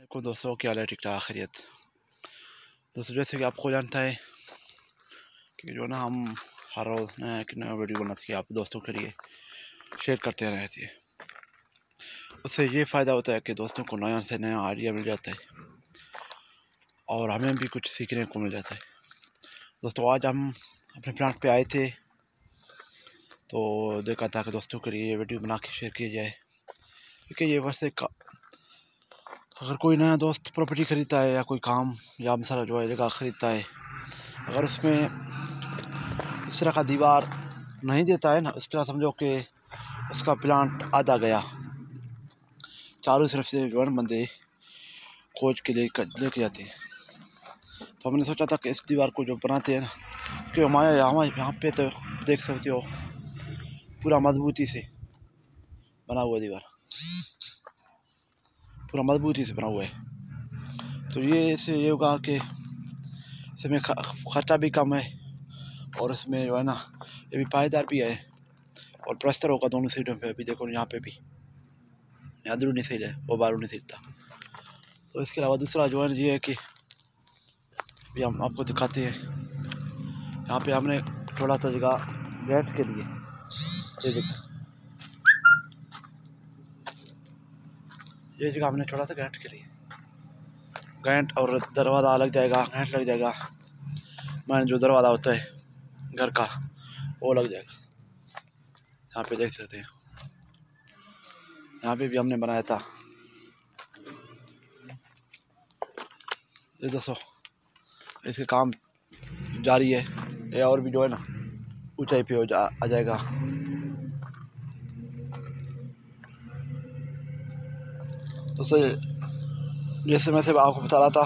को दोस्तों क्या हाल है, ठीक ठाक खैरियत। दोस्तों जैसे कि आपको जानता है कि जो ना हम हर रोज़ नया एक नया वीडियो बनाते हैं आप दोस्तों के लिए शेयर करते रहते हैं। उससे ये फ़ायदा होता है कि दोस्तों को नया से नया आइडिया मिल जाता है और हमें भी कुछ सीखने को मिल जाता है। दोस्तों आज हम अपने प्लांट पे आए थे तो देखा था कि दोस्तों के लिए ये वीडियो बना के शेयर किया जाए, क्योंकि ये वैसे अगर कोई नया दोस्त प्रॉपर्टी ख़रीदता है या कोई काम या मसाला जो है जगह ख़रीदता है, अगर उसमें इस तरह का दीवार नहीं देता है ना, इस तरह समझो कि उसका प्लांट आधा गया, चारों तरफ से जो है बंदे खोज के लेके जाते हैं। तो हमने सोचा था कि इस दीवार को जो बनाते हैं ना, कि हमारे यहाँ पे तो देख सकते हो पूरा मजबूती से बना हुआ दीवार, पूरा मजबूती से बना हुआ है। तो ये इससे ये होगा कि इसमें ख़र्चा भी कम है और इसमें जो है ना ये भी पायदार भी है और प्लस्तर होगा दोनों साइडों पे। अभी देखो यहाँ पे भी अंदरूनी साइड है वो बारूनी साइड था। तो इसके अलावा दूसरा जो है ये है कि भी हम आपको दिखाते हैं, यहाँ पे हमने थोड़ा सा जगह गैंट के लिए, ये जगह हमने छोड़ा था गैंट के लिए, गैंट और दरवाज़ा लग जाएगा, गैंट लग जाएगा, मैंने जो दरवाज़ा होता है घर का वो लग जाएगा। यहाँ पे देख सकते हैं, यहाँ पे भी हमने बनाया था। ये दोस्तों इसके काम जारी है, ये और भी जो है ना ऊंचाई पे आ जाएगा। तो जैसे मैं सिर्फ आपको बता रहा था,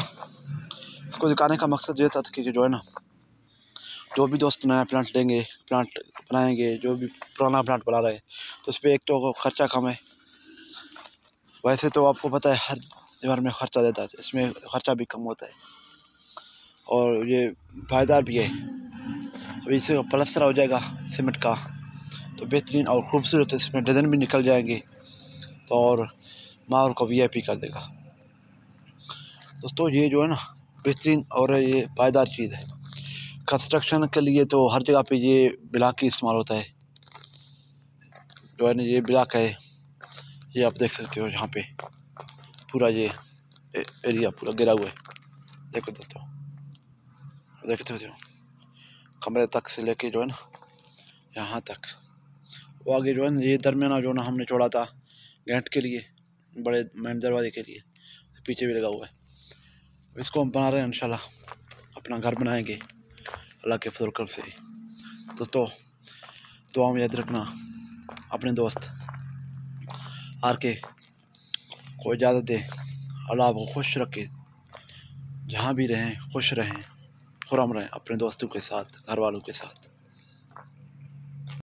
इसको दिखाने का मकसद ये था कि जो है ना जो भी दोस्त नया प्लांट लेंगे, प्लांट बनाएंगे, जो भी पुराना प्लांट बना रहे हैं, तो उस पर एक तो खर्चा कम है। वैसे तो आपको पता है हर दीवार में खर्चा देता है, इसमें खर्चा भी कम होता है और ये पायदार भी है। अभी इसे प्लास्टर हो जाएगा सीमेंट का तो बेहतरीन और ख़ूबसूरत इसमें डिज़ाइन भी निकल जाएंगे तो और माहौल को VIP कर देगा। दोस्तों ये जो है ना बेहतरीन और ये पायदार चीज़ है। कंस्ट्रक्शन के लिए तो हर जगह पे ये ब्लॉक ही इस्तेमाल होता है, जो है ना ये ब्लॉक है, ये आप देख सकते हो यहाँ पे पूरा ये एरिया पूरा गिरा हुआ है। देखो दोस्तों देख सकते हो कमरे तक से लेके जो है ना यहाँ तक, वो आगे जो है ना ये दरमियाना जो ना हमने छोड़ा था गेट के लिए, बड़े मेन दरवाजे के लिए, पीछे भी लगा हुआ है। इसको हम बना रहे हैं, इंशाल्लाह अपना घर बनाएंगे अल्लाह के फजल करम से। दोस्तों दुआ में याद रखना, अपने दोस्त आर के को इजाज़त दे, अल्लाह आपको खुश रखे, जहाँ भी रहें खुश रहें, खुरम रहें अपने दोस्तों के साथ, घर वालों के साथ।